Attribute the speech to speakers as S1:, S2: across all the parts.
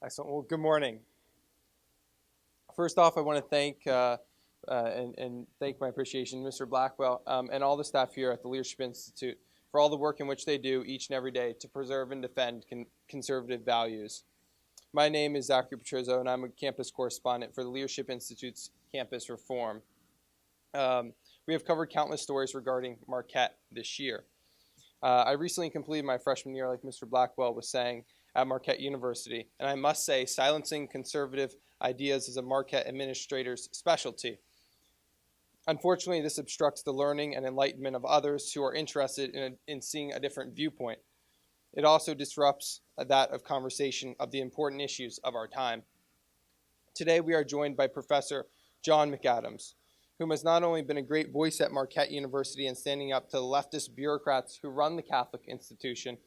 S1: Excellent. Well, good morning. First off, I want to thank and thank my appreciation, Mr. Blackwell, and all the staff here at the Leadership Institute for all the work in which they do each and every day to preserve and defend conservative values. My name is Zachary Petrizzo, and I'm a campus correspondent for the Leadership Institute's Campus Reform. We have covered countless stories regarding Marquette this year. I recently completed my freshman year, like Mr. Blackwell was saying, at Marquette University, and I must say, silencing conservative ideas is a Marquette administrator's specialty. Unfortunately, this obstructs the learning and enlightenment of others who are interested in seeing a different viewpoint. It also disrupts that of conversation of the important issues of our time. Today, we are joined by Professor John McAdams, whom has not only been a great voice at Marquette University in standing up to the leftist bureaucrats who run the Catholic institution,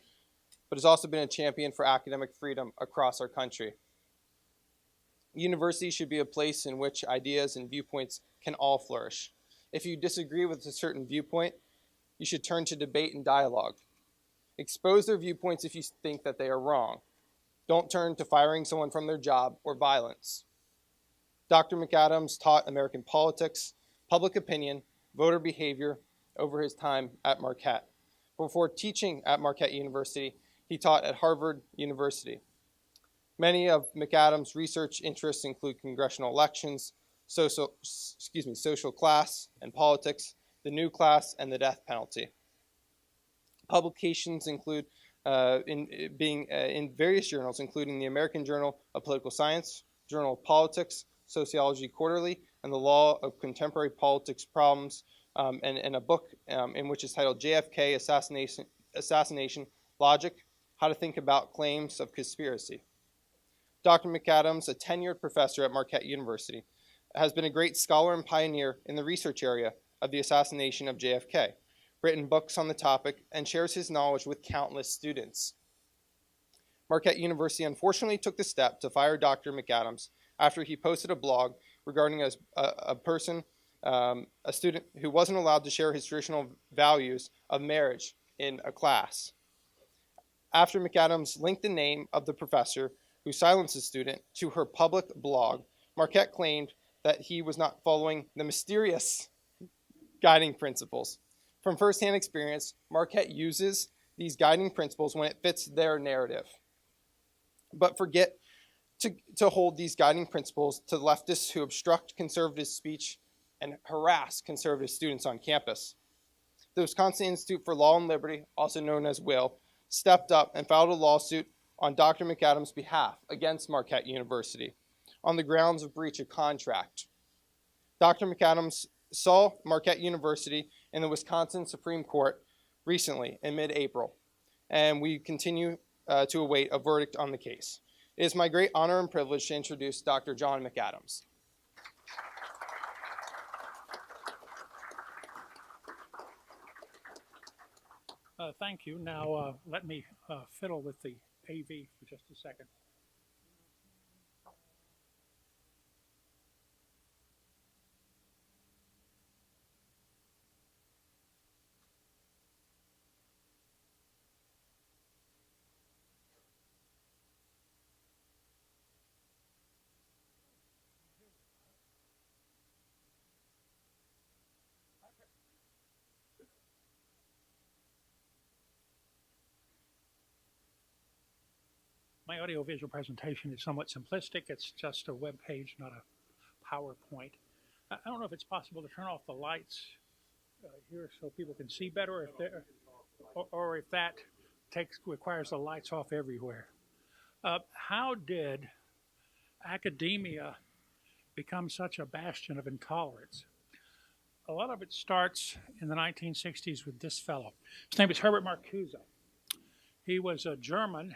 S1: but has also been a champion for academic freedom across our country. Universities should be a place in which ideas and viewpoints can all flourish. If you disagree with a certain viewpoint, you should turn to debate and dialogue. Expose their viewpoints if you think that they are wrong. Don't turn to firing someone from their job or violence. Dr. McAdams taught American politics, public opinion, voter behavior over his time at Marquette. Before teaching at Marquette University, he taught at Harvard University. Many of McAdams' research interests include congressional elections, social class and politics, the new class, and the death penalty. Publications include in various journals, including the American Journal of Political Science, Journal of Politics, Sociology Quarterly, and the Law of Contemporary Politics Problems, and a book in which is titled JFK Assassination Logic, How to Think About Claims of Conspiracy. Dr. McAdams, a tenured professor at Marquette University, has been a great scholar and pioneer in the research area of the assassination of JFK, written books on the topic, and shares his knowledge with countless students. Marquette University unfortunately took the step to fire Dr. McAdams after he posted a blog regarding a student who wasn't allowed to share his traditional values of marriage in a class. After McAdams linked the name of the professor who silenced the student to her public blog, Marquette claimed that he was not following the mysterious guiding principles. From firsthand experience, Marquette uses these guiding principles when it fits their narrative, but forget to hold these guiding principles to leftists who obstruct conservative speech and harass conservative students on campus. The Wisconsin Institute for Law and Liberty, also known as WILL, stepped up and filed a lawsuit on Dr. McAdams' behalf against Marquette University on the grounds of breach of contract. Dr. McAdams saw Marquette University in the Wisconsin Supreme Court recently in mid-April, and we continue to await a verdict on the case. It is my great honor and privilege to introduce Dr. John McAdams.
S2: Thank you. Now let me fiddle with the AV for just a second. My audiovisual presentation is somewhat simplistic. It's just a web page, not a PowerPoint. I don't know if it's possible to turn off the lights here so people can see better, or if that requires the lights off everywhere. How did academia become such a bastion of intolerance? A lot of it starts in the 1960s with this fellow. His name is Herbert Marcuse. He was a German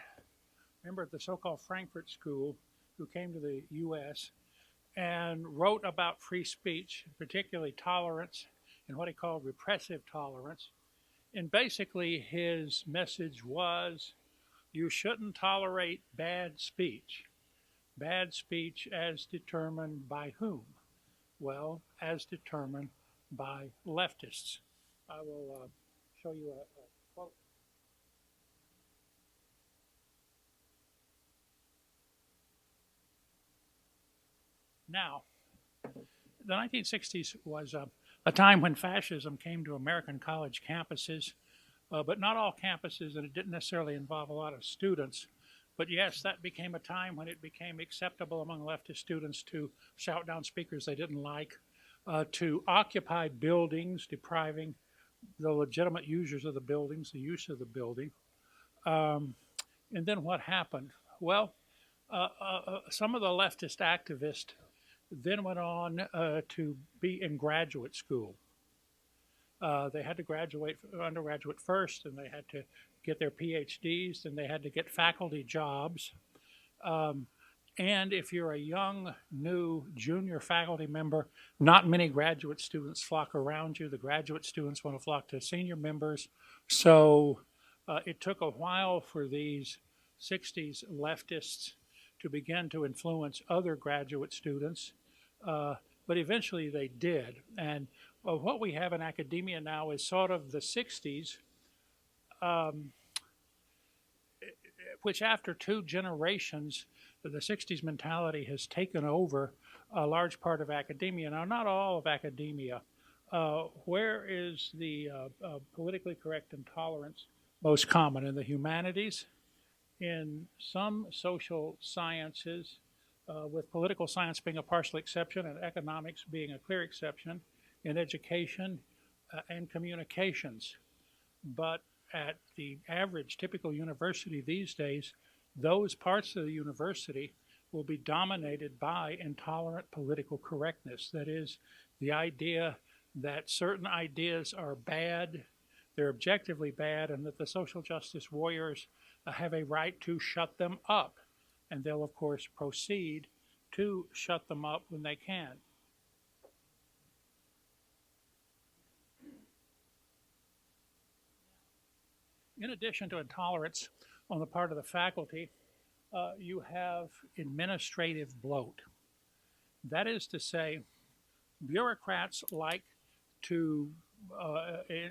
S2: member of the so-called Frankfurt School who came to the U.S. and wrote about free speech, particularly tolerance and what he called repressive tolerance. And basically his message was, you shouldn't tolerate bad speech. Bad speech as determined by whom? Well, as determined by leftists. I will show you a quote. Now, the 1960s was a time when fascism came to American college campuses, but not all campuses, and it didn't necessarily involve a lot of students. But yes, that became a time when it became acceptable among leftist students to shout down speakers they didn't like, to occupy buildings, depriving the legitimate users of the buildings the use of the building. And then what happened? Well, some of the leftist activists then went on to be in graduate school. They had to graduate undergraduate first, and they had to get their PhDs, and they had to get faculty jobs. And if you're a young, new junior faculty member, not many graduate students flock around you. The graduate students want to flock to senior members. So it took a while for these 60s leftists to begin to influence other graduate students, but eventually they did. And what we have in academia now is sort of the 60s, which after two generations, the 60s mentality has taken over a large part of academia. Now, not all of academia. Where is the politically correct intolerance most common? In the humanities, in some social sciences, with political science being a partial exception and economics being a clear exception, in education and communications. But at the average typical university these days, those parts of the university will be dominated by intolerant political correctness. That is, the idea that certain ideas are bad, they're objectively bad, and that the social justice warriors have a right to shut them up. And they'll, of course, proceed to shut them up when they can. In addition to intolerance on the part of the faculty, you have administrative bloat. That is to say, bureaucrats like to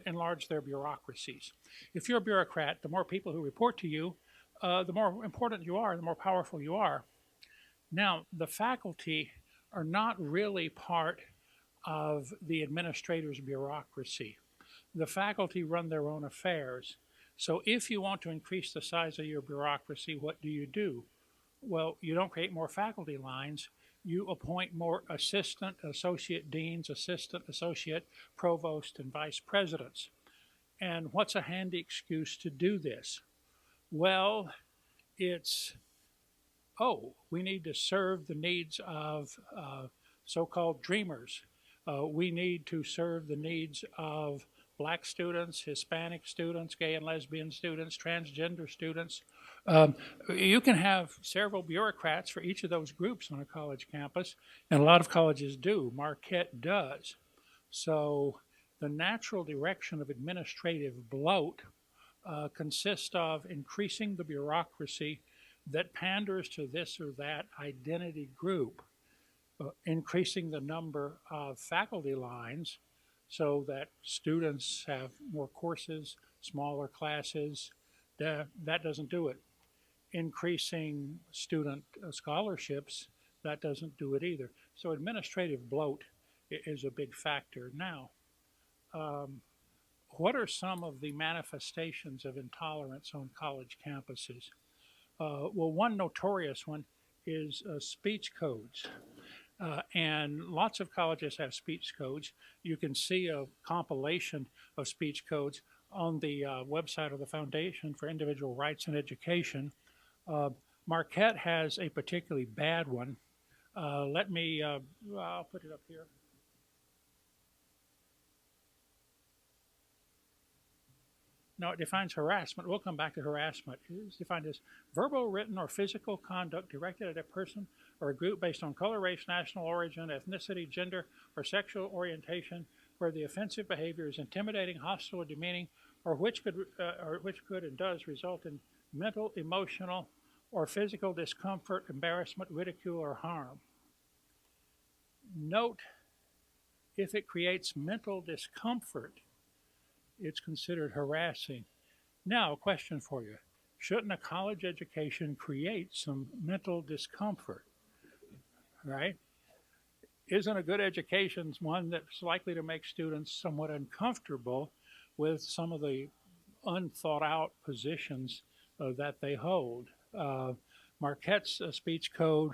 S2: enlarge their bureaucracies. If you're a bureaucrat, the more people who report to you, the more important you are, the more powerful you are. Now, the faculty are not really part of the administrator's bureaucracy. The faculty run their own affairs. So if you want to increase the size of your bureaucracy, what do? Well, you don't create more faculty lines. You appoint more assistant, associate deans, assistant, associate, provost, and vice presidents. And what's a handy excuse to do this? Well, it's, we need to serve the needs of so-called dreamers. We need to serve the needs of Black students, Hispanic students, gay and lesbian students, transgender students. You can have several bureaucrats for each of those groups on a college campus, and a lot of colleges do. Marquette does. So the natural direction of administrative bloat consists of increasing the bureaucracy that panders to this or that identity group, increasing the number of faculty lines so that students have more courses, smaller classes. That doesn't do it. Increasing student scholarships, that doesn't do it either. So administrative bloat is a big factor. Now, what are some of the manifestations of intolerance on college campuses? Well, one notorious one is speech codes. And lots of colleges have speech codes. You can see a compilation of speech codes on the website of the Foundation for Individual Rights and Education. Marquette has a particularly bad one. I'll put it up here. Now, it defines harassment. We'll come back to harassment. It's defined as verbal, written, or physical conduct directed at a person or a group based on color, race, national origin, ethnicity, gender, or sexual orientation, where the offensive behavior is intimidating, hostile, or demeaning, or which could and does result in mental, emotional, or physical discomfort, embarrassment, ridicule, or harm. Note, if it creates mental discomfort, it's considered harassing. Now, a question for you. Shouldn't a college education create some mental discomfort, right? isn't a good education one that's likely to make students somewhat uncomfortable with some of the unthought out positions that they hold. Marquette's speech code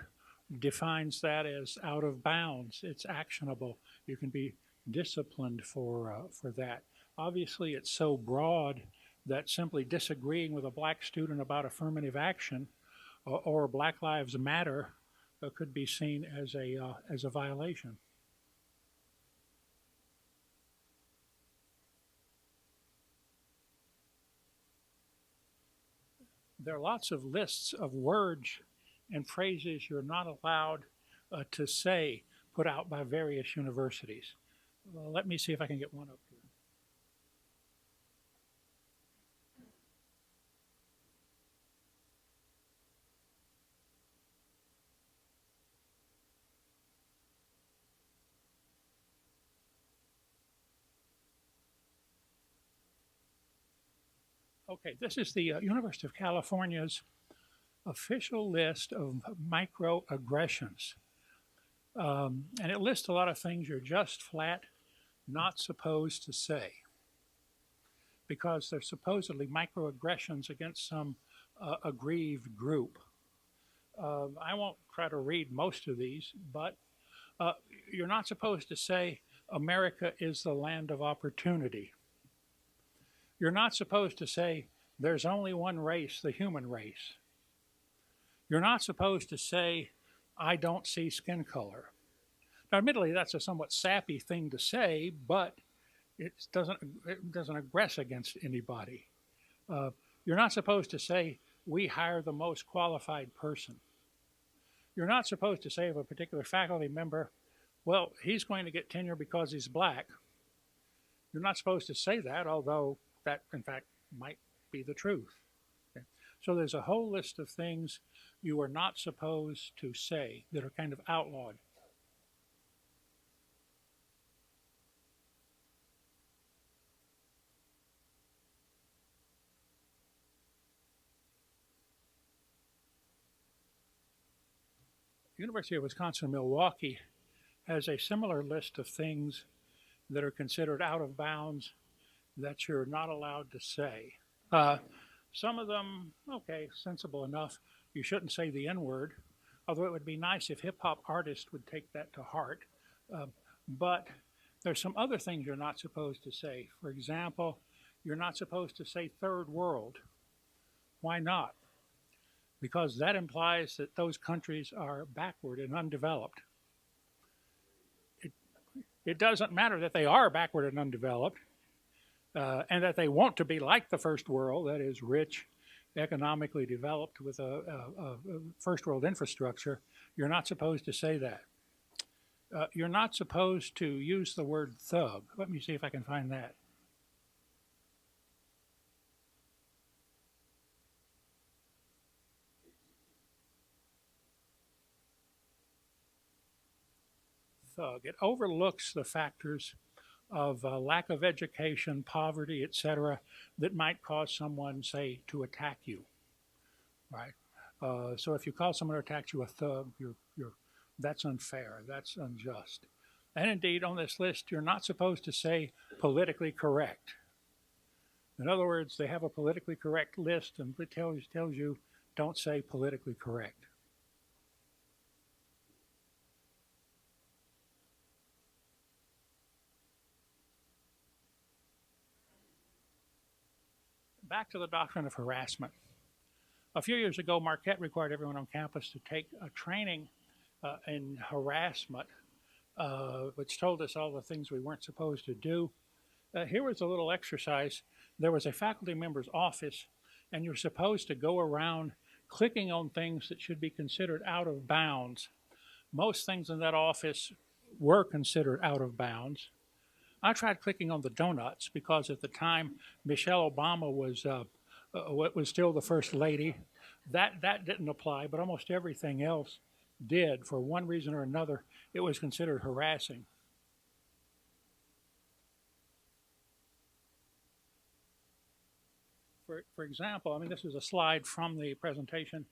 S2: defines that as out of bounds. It's actionable. You can be disciplined for that. Obviously, it's so broad that simply disagreeing with a black student about affirmative action or Black Lives Matter could be seen as a violation. There are lots of lists of words and phrases you're not allowed to say put out by various universities. Well, let me see if I can get one up here. Okay, this is the University of California's official list of microaggressions. And it lists a lot of things you're just flat not supposed to say because they're supposedly microaggressions against some aggrieved group. I won't try to read most of these, but you're not supposed to say America is the land of opportunity. You're not supposed to say there's only one race, the human race. You're not supposed to say, I don't see skin color. Now, admittedly, that's a somewhat sappy thing to say, but it doesn't aggress against anybody. You're not supposed to say, we hire the most qualified person. You're not supposed to say of a particular faculty member, well, he's going to get tenure because he's black. You're not supposed to say that, although that, in fact, might be the truth. Okay? So there's a whole list of things you are not supposed to say that are kind of outlawed. University of Wisconsin-Milwaukee has a similar list of things that are considered out of bounds that you're not allowed to say. Some of them, okay, sensible enough. You shouldn't say the N-word, although it would be nice if hip-hop artists would take that to heart. But there's some other things you're not supposed to say. For example, you're not supposed to say third world. Why not? Because that implies that those countries are backward and undeveloped. It doesn't matter that they are backward and undeveloped and that they want to be like the first world, that is rich, economically developed with a first world infrastructure. You're not supposed to say that. You're not supposed to use the word thug. Let me see if I can find that. Thug. It overlooks the factors of lack of education, poverty, etc., that might cause someone, say, to attack you, right? So if you call someone who attacks you a thug, that's unfair, that's unjust. And indeed, on this list, you're not supposed to say politically correct. In other words, they have a politically correct list, and it tells you don't say politically correct. Back to the doctrine of harassment. A few years ago, Marquette required everyone on campus to take a training in harassment, which told us all the things we weren't supposed to do. Here was a little exercise. There was a faculty member's office, and you're supposed to go around clicking on things that should be considered out of bounds. Most things in that office were considered out of bounds. I tried clicking on the donuts because at the time Michelle Obama was still the first lady. That didn't apply, but almost everything else did. For one reason or another, it was considered harassing. For example, I mean, this is a slide from the presentation.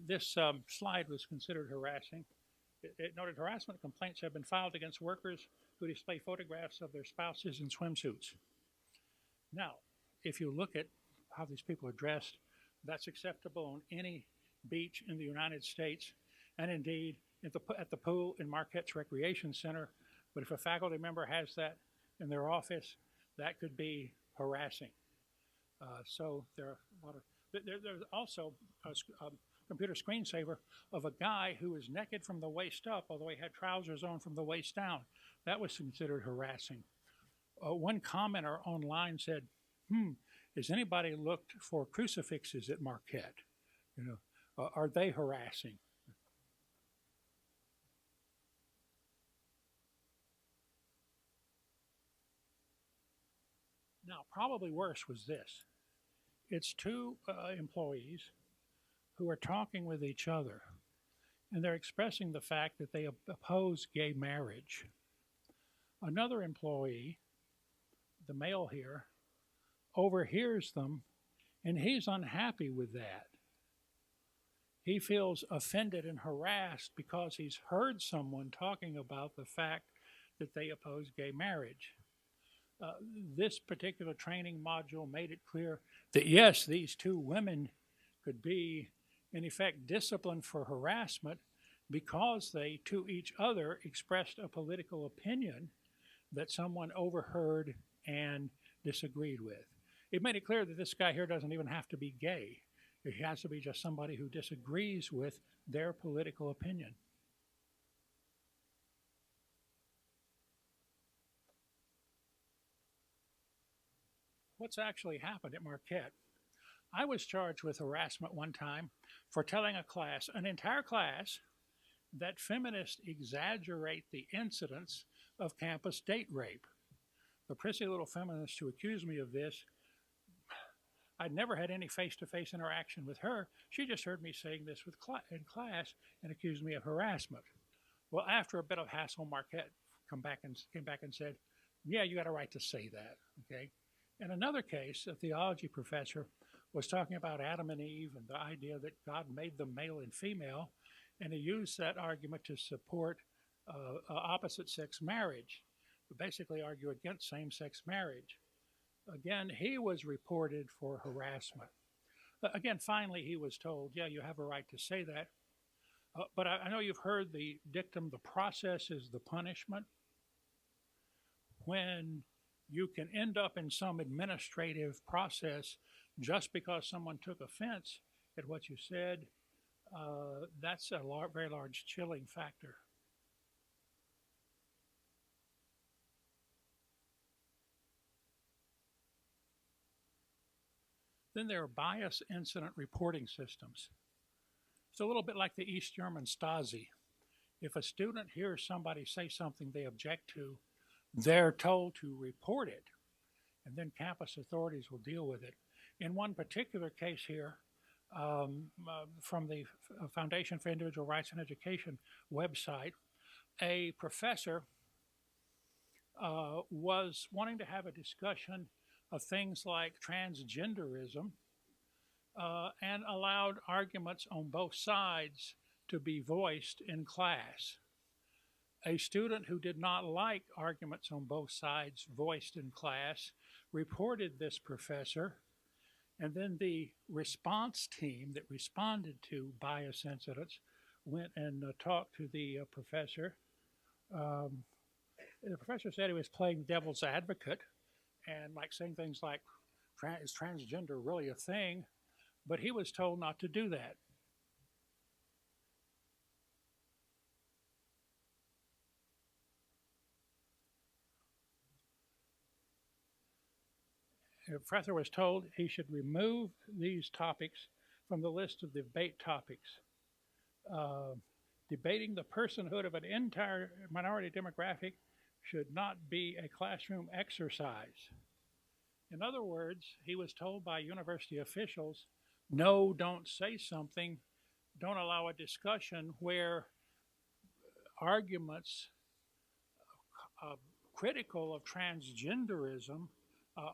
S2: This slide was considered harassing. It noted harassment complaints have been filed against workers who display photographs of their spouses in swimsuits. Now, if you look at how these people are dressed, that's acceptable on any beach in the United States, and indeed at the pool in Marquette's Recreation Center. But if a faculty member has that in their office, that could be harassing. So there are a lot of. There's also a computer screensaver of a guy who was naked from the waist up, although he had trousers on from the waist down. That was considered harassing. One commenter online said, has anybody looked for crucifixes at Marquette? You know, are they harassing? Now, probably worse was this. It's two employees who are talking with each other, and they're expressing the fact that they oppose gay marriage. Another employee, the male here, overhears them, and he's unhappy with that. He feels offended and harassed because he's heard someone talking about the fact that they oppose gay marriage. This particular training module made it clear that yes, these two women could be, in effect, disciplined for harassment because they, to each other, expressed a political opinion that someone overheard and disagreed with. It made it clear that this guy here doesn't even have to be gay. It has to be just somebody who disagrees with their political opinion. What's actually happened at Marquette? I was charged with harassment one time for telling a class, an entire class, that feminists exaggerate the incidence of campus date rape. The prissy little feminist who accused me of this, I'd never had any face-to-face interaction with her. She just heard me saying this in class and accused me of harassment. Well, after a bit of hassle, Marquette came back and said, yeah, you got a right to say that, okay? In another case, a theology professor was talking about Adam and Eve and the idea that God made them male and female, and he used that argument to support opposite-sex marriage, but basically argue against same-sex marriage. Again, he was reported for harassment. Again, finally, he was told, yeah, you have a right to say that. But I know you've heard the dictum, the process is the punishment. When you can end up in some administrative process just because someone took offense at what you said, that's a very large chilling factor. Then there are bias incident reporting systems. It's a little bit like the East German Stasi. If a student hears somebody say something they object to, they're told to report it, and then campus authorities will deal with it. In one particular case here, from the Foundation for Individual Rights in Education website, a professor was wanting to have a discussion of things like transgenderism and allowed arguments on both sides to be voiced in class. A student who did not like arguments on both sides voiced in class reported this professor, and then the response team that responded to bias incidents went and talked to the professor. The professor said he was playing devil's advocate and like saying things like, is transgender really a thing? But he was told not to do that. The professor was told he should remove these topics from the list of debate topics. Debating the personhood of an entire minority demographic should not be a classroom exercise. In other words, he was told by university officials, no, don't say something, don't allow a discussion where arguments critical of transgenderism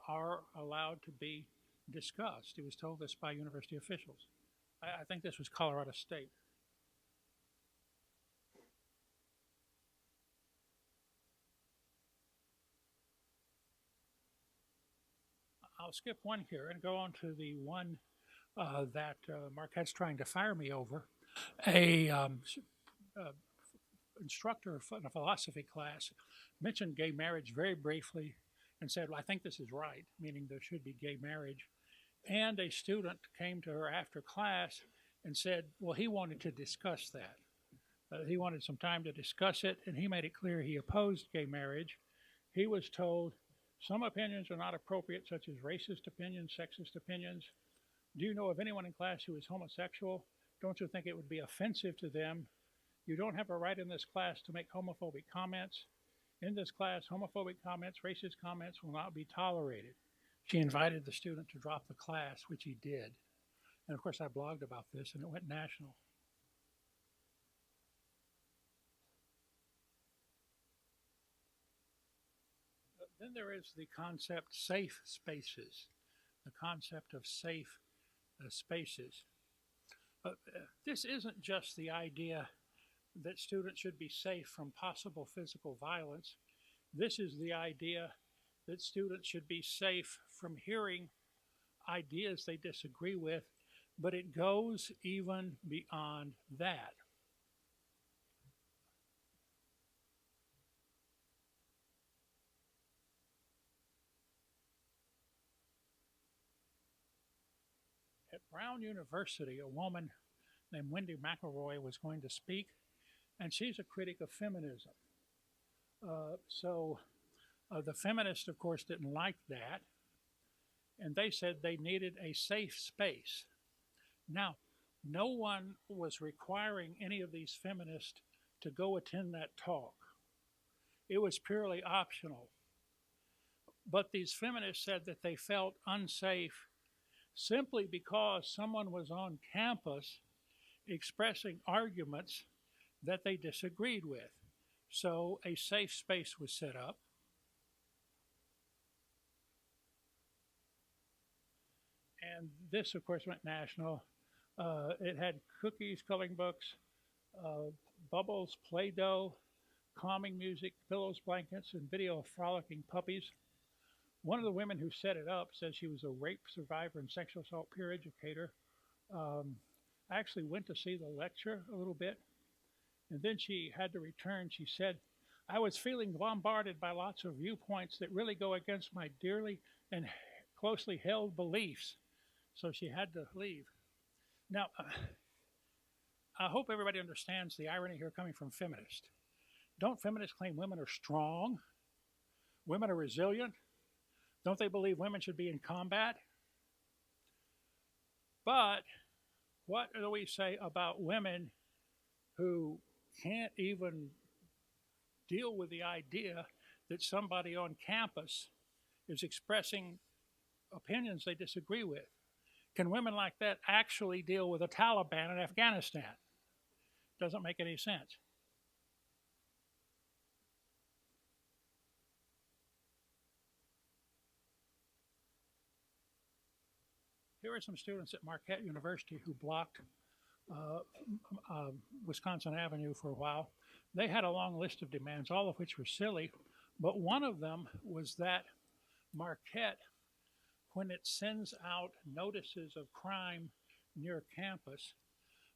S2: are allowed to be discussed. He was told this by university officials. I think this was Colorado State. I'll skip one here and go on to the one that Marquette's trying to fire me over. A instructor in a philosophy class mentioned gay marriage very briefly and said, well, I think this is right, meaning there should be gay marriage. And a student came to her after class and said, well, he wanted to discuss that. He wanted some time to discuss it, and he made it clear he opposed gay marriage. He was told some opinions are not appropriate, such as racist opinions, sexist opinions. Do you know of anyone in class who is homosexual? Don't you think it would be offensive to them? You don't have a right in this class to make homophobic comments. In this class, homophobic comments, racist comments will not be tolerated. She invited the student to drop the class, which he did. And of course, I blogged about this, and it went national. Then there is the concept safe spaces, the concept of safe spaces. This isn't just the idea that students should be safe from possible physical violence. This is the idea that students should be safe from hearing ideas they disagree with, but it goes even beyond that. At Brown University, a woman named Wendy McElroy was going to speak, and she's a critic of feminism. The feminists, of course, didn't like that, and they said they needed a safe space. Now, no one was requiring any of these feminists to go attend that talk. It was purely optional. But these feminists said that they felt unsafe simply because someone was on campus expressing arguments that they disagreed with. So a safe space was set up. And this, of course, went national. It had cookies, coloring books, bubbles, Play-Doh, calming music, pillows, blankets, and video of frolicking puppies. One of the women who set it up says she was a rape survivor and sexual assault peer educator. I actually went to see the lecture a little bit, and then she had to return. She said, I was feeling bombarded by lots of viewpoints that really go against my dearly and closely held beliefs. So she had to leave. Now, I hope everybody understands the irony here coming from feminists. Don't feminists claim women are strong? Women are resilient? Don't they believe women should be in combat? But what do we say about women who can't even deal with the idea that somebody on campus is expressing opinions they disagree with? Can women like that actually deal with the Taliban in Afghanistan? Doesn't make any sense. Here are some students at Marquette University who blocked Wisconsin Avenue for a while. They had a long list of demands, all of which were silly, but one of them was that Marquette, when it sends out notices of crime near campus,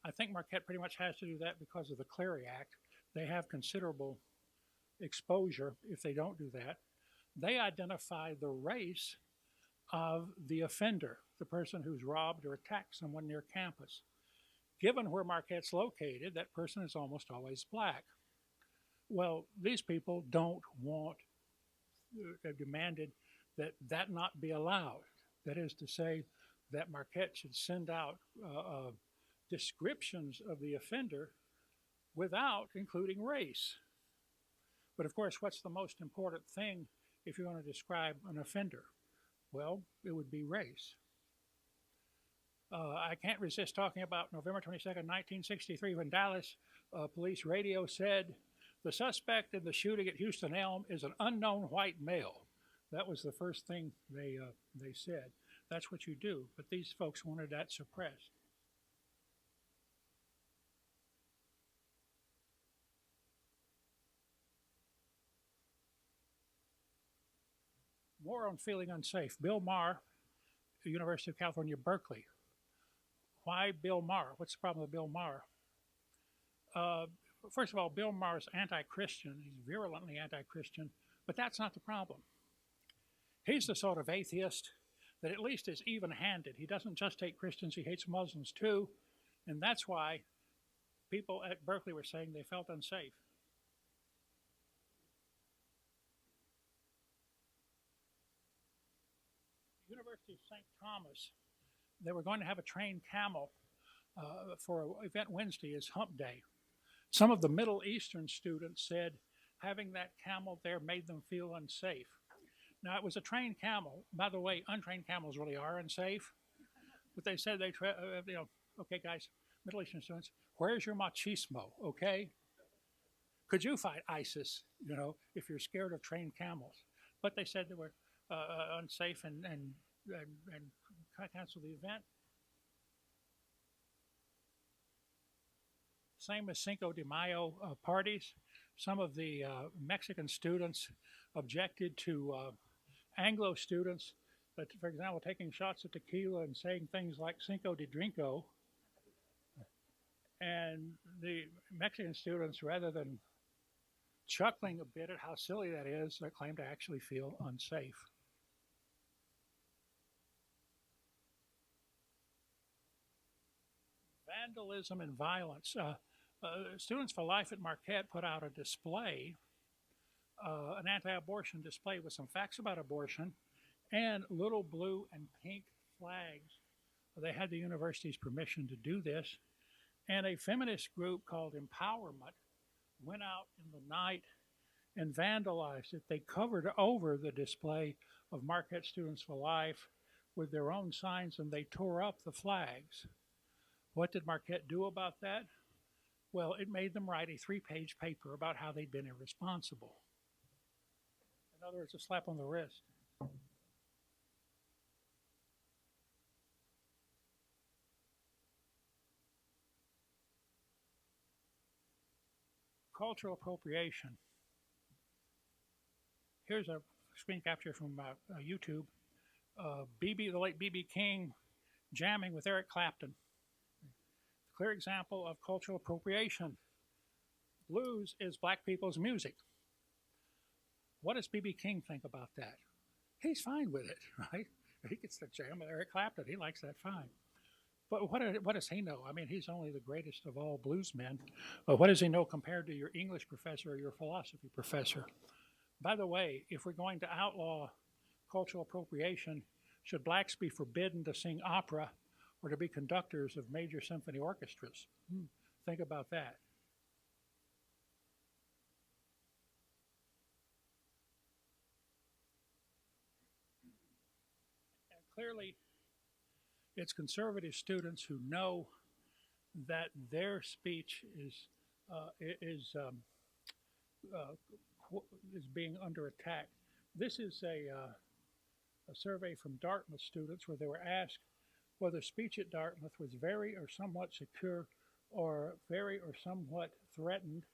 S2: I think Marquette pretty much has to do that because of the Clery Act. They have considerable exposure if they don't do that. They identify the race of the offender, the person who's robbed or attacked someone near campus. Given where Marquette's located, that person is almost always black. Well, these people don't want, demanded that that not be allowed. That is to say, that Marquette should send out descriptions of the offender without including race. But of course, what's the most important thing if you're going to describe an offender? Well, it would be race. I can't resist talking about November 22nd, 1963, when Dallas police radio said, the suspect in the shooting at Houston Elm is an unknown white male. That was the first thing they said. That's what you do, but these folks wanted that suppressed. More on feeling unsafe. Bill Maher, the University of California, Berkeley. Why Bill Maher? What's the problem with Bill Maher? Uh, First of all, Bill Maher's anti-Christian. He's virulently anti-Christian, but that's not the problem. He's the sort of atheist that at least is even-handed. He doesn't just hate Christians, he hates Muslims too, and that's why people at Berkeley were saying they felt unsafe. University of St. Thomas, they were going to have a trained camel for an event Wednesday is Hump Day. Some of the Middle Eastern students said having that camel there made them feel unsafe. Now, it was a trained camel. By the way, untrained camels really are unsafe. But they said okay, guys, Middle Eastern students, where's your machismo, okay? Could you fight ISIS, if you're scared of trained camels? But they said they were unsafe and canceled the event. Same as Cinco de Mayo parties. Some of the Mexican students objected to Anglo students, for example, taking shots of tequila and saying things like Cinco de Drinko. And the Mexican students, rather than chuckling a bit at how silly that is, they claim to actually feel unsafe. Vandalism and violence. Students for Life at Marquette put out a display, an anti-abortion display with some facts about abortion and little blue and pink flags. They had the university's permission to do this. And a feminist group called Empowerment went out in the night and vandalized it. They covered over the display of Marquette Students for Life with their own signs, and they tore up the flags. What did Marquette do about that? Well, it made them write a 3-page paper about how they'd been irresponsible. In other words, a slap on the wrist. Cultural appropriation. Here's a screen capture from YouTube. The late B.B. King jamming with Eric Clapton. Clear example of cultural appropriation. Blues is black people's music. What does B.B. King think about that? He's fine with it, right? He gets to jam with Eric Clapton. He likes that fine. But what does he know? I mean, he's only the greatest of all bluesmen. What does he know compared to your English professor or your philosophy professor? By the way, if we're going to outlaw cultural appropriation, should blacks be forbidden to sing opera or to be conductors of major symphony orchestras? Think about that. And clearly, it's conservative students who know that their speech is being under attack. This is a survey from Dartmouth students where they were asked whether speech at Dartmouth was very or somewhat secure or very or somewhat threatened.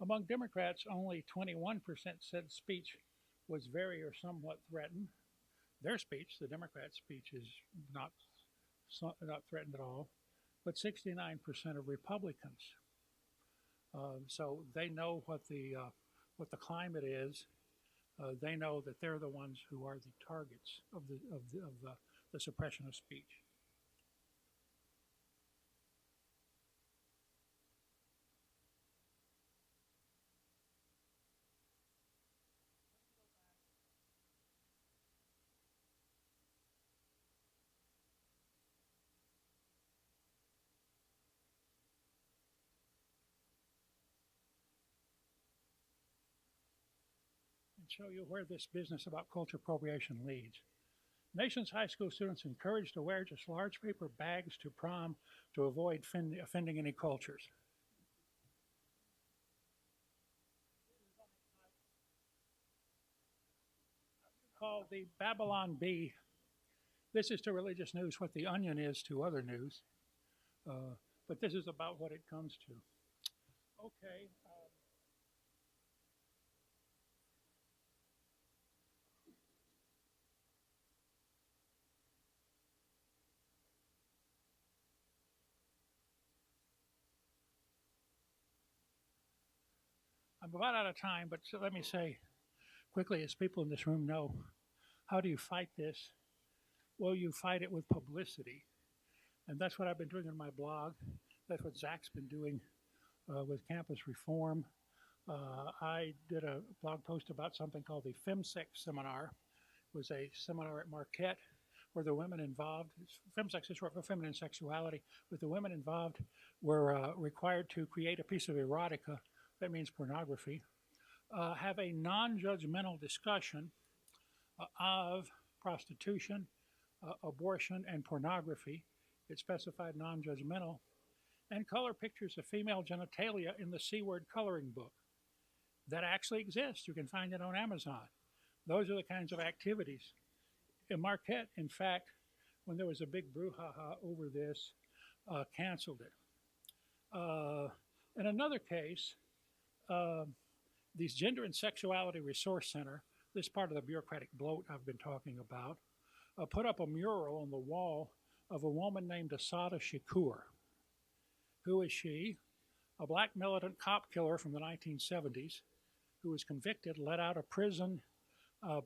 S2: Among Democrats, only 21% said speech was very or somewhat threatened. Their speech, the Democrat speech, is not threatened at all, but 69% of Republicans. So they know what the climate is. They know that they're the ones who are the targets of the suppression of speech. And show you where this business about cultural appropriation leads. Nation's high school students encouraged to wear just large paper bags to prom to avoid offending any cultures. Called the Babylon Bee. This is to religious news what the Onion is to other news, but this is about what it comes to. Okay. I'm about out of time, but so let me say quickly, as people in this room know, how do you fight this? Well, you fight it with publicity. And that's what I've been doing in my blog. That's what Zach's been doing with campus reform. I did a blog post about something called the FemSec seminar. It was a seminar at Marquette where the women involved, FemSex is short for feminine sexuality, with the women involved were required to create a piece of erotica, that means pornography, have a non-judgmental discussion of prostitution, abortion, and pornography. It specified non-judgmental, and color pictures of female genitalia in the C-word coloring book. That actually exists. You can find it on Amazon. Those are the kinds of activities. In Marquette, in fact, when there was a big brouhaha over this, canceled it. In another case, these Gender and Sexuality Resource Center, this part of the bureaucratic bloat I've been talking about, put up a mural on the wall of a woman named Asada Shakur. Who is she? A black militant cop killer from the 1970s who was convicted, let out of prison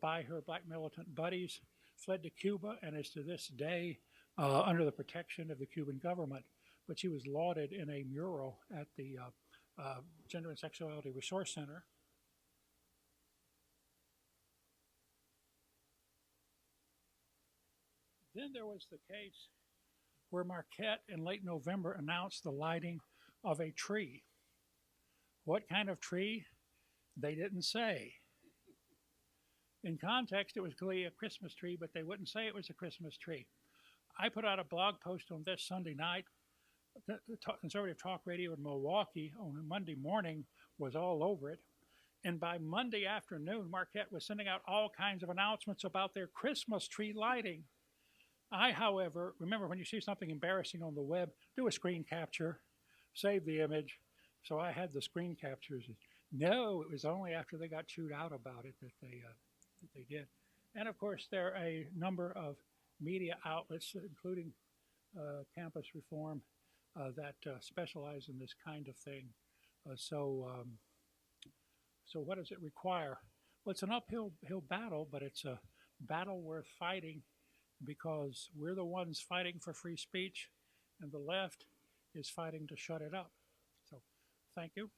S2: by her black militant buddies, fled to Cuba, and is to this day under the protection of the Cuban government. But she was lauded in a mural at the Gender and Sexuality Resource Center. Then there was the case where Marquette in late November announced the lighting of a tree. What kind of tree? They didn't say. In context, it was clearly a Christmas tree, but they wouldn't say it was a Christmas tree. I put out a blog post on this Sunday night. The Conservative Talk Radio in Milwaukee on Monday morning was all over it. And by Monday afternoon, Marquette was sending out all kinds of announcements about their Christmas tree lighting. I, however, remember when you see something embarrassing on the web, do a screen capture, save the image. So I had the screen captures. No, it was only after they got chewed out about it that they did. And of course, there are a number of media outlets, including Campus Reform, that specialize in this kind of thing. So what does it require? Well, it's an uphill battle, but it's a battle worth fighting, because we're the ones fighting for free speech, and the left is fighting to shut it up. So thank you.